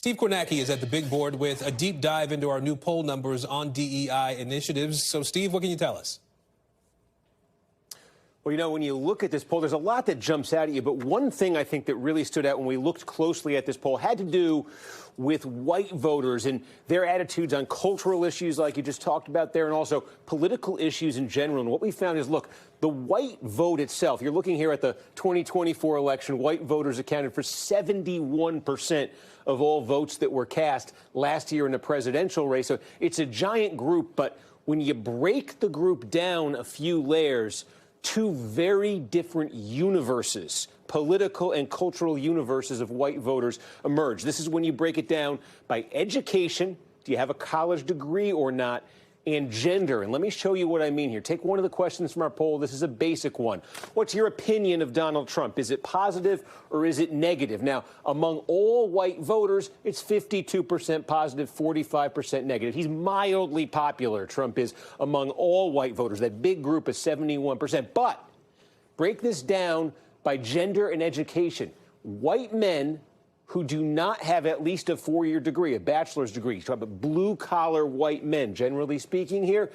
Steve Kornacki is at the big board with a deep dive into our new poll numbers on DEI initiatives. So, Steve, what can you tell us? Well, you know, when you look at this poll, there's a lot that jumps out at you. But one thing I think that really stood out when we looked closely at this poll had to do with white voters and their attitudes on cultural issues like you just talked about there, and also political issues in general. And what we found is, look, the white vote itself, you're looking here at the 2024 election, white voters accounted for 71% of all votes that were cast last year in the presidential race. So it's a giant group. But when you break the group down a few layers, two very different universes, political and cultural universes of white voters emerge. This is when you break it down by education. Do you have a college degree or not? And gender. And let me show you what I mean here. Take one of the questions from our poll. This is a basic one. What's your opinion of Donald Trump? Is it positive or is it negative? Now, among all white voters, it's 52% positive, 45% negative. He's mildly popular, Trump is, among all white voters. That big group is 71%. But break this down by gender and education. White men who do not have at least a four-year degree, a bachelor's degree, talk about blue-collar white men, generally speaking here,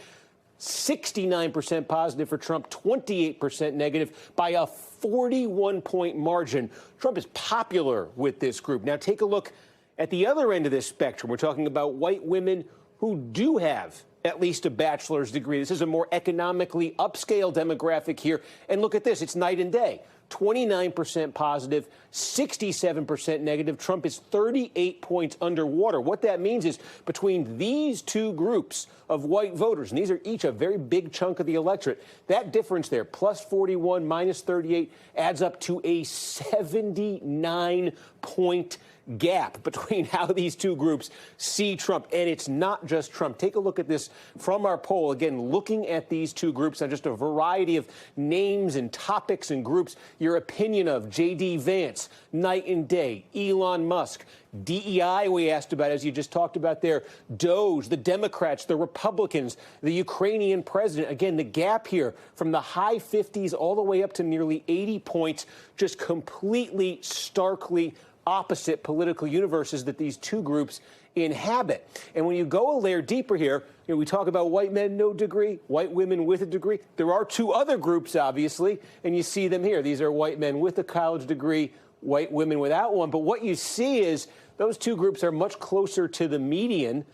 69% positive for Trump, 28% negative by a 41-point margin. Trump is popular with this group. Now take a look at the other end of this spectrum. We're talking about white women who do have at least a bachelor's degree. This is a more economically upscale demographic here. And look at this, it's night and day. 29% positive, 67% negative. Trump is 38 points underwater. What that means is between these two groups of white voters, and these are each a very big chunk of the electorate, that difference there, plus 41, minus 38, adds up to a 79-point gap between how these two groups see Trump. And it's not just Trump. Take a look at this from our poll. Again, looking at these two groups on just a variety of names and topics and groups. Your opinion of J.D. Vance, night and day, Elon Musk, DEI we asked about, as you just talked about there, DOJ, the Democrats, the Republicans, the Ukrainian president. Again, the gap here from the high 50s all the way up to nearly 80 points, just completely, starkly opposite political universes that these two groups inhabit. And when you go a layer deeper here, you know, we talk about white men, no degree, white women with a degree. There are two other groups, obviously, and you see them here. These are white men with a college degree, white women without one. But what you see is those two groups are much closer to the median.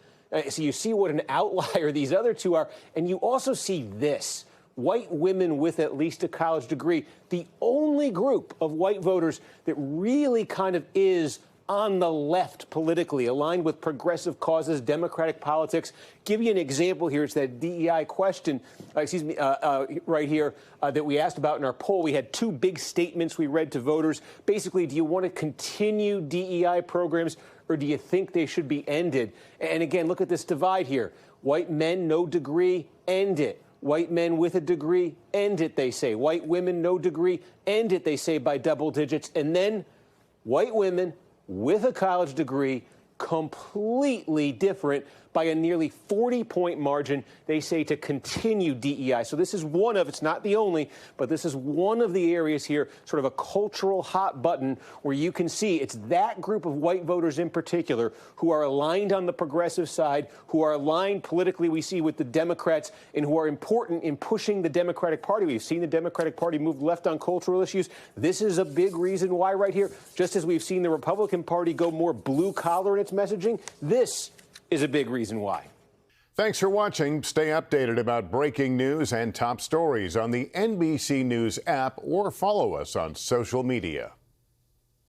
So you see what an outlier these other two are. And you also see this. White women with at least a college degree, the only group of white voters that really kind of is on the left politically, aligned with progressive causes, democratic politics. Give you an example here. It's that DEI question, right here, that we asked about in our poll. We had two big statements we read to voters. Basically, do you want to continue DEI programs or do you think they should be ended? And again, look at this divide here. White men, no degree, end it. White men with a degree, end it, they say. White women, no degree, end it, they say, by double digits. And then white women with a college degree, completely different by a nearly 40-point margin, they say, to continue DEI. So this is one of, it's not the only, but this is one of the areas here, sort of a cultural hot button where you can see it's that group of white voters in particular who are aligned on the progressive side, who are aligned politically, we see, with the Democrats, and who are important in pushing the Democratic Party. We've seen the Democratic Party move left on cultural issues. This is a big reason why right here, just as we've seen the Republican Party go more blue-collar in its messaging, this is a big reason why. Thanks for watching. Stay updated about breaking news and top stories on the NBC News app or follow us on social media.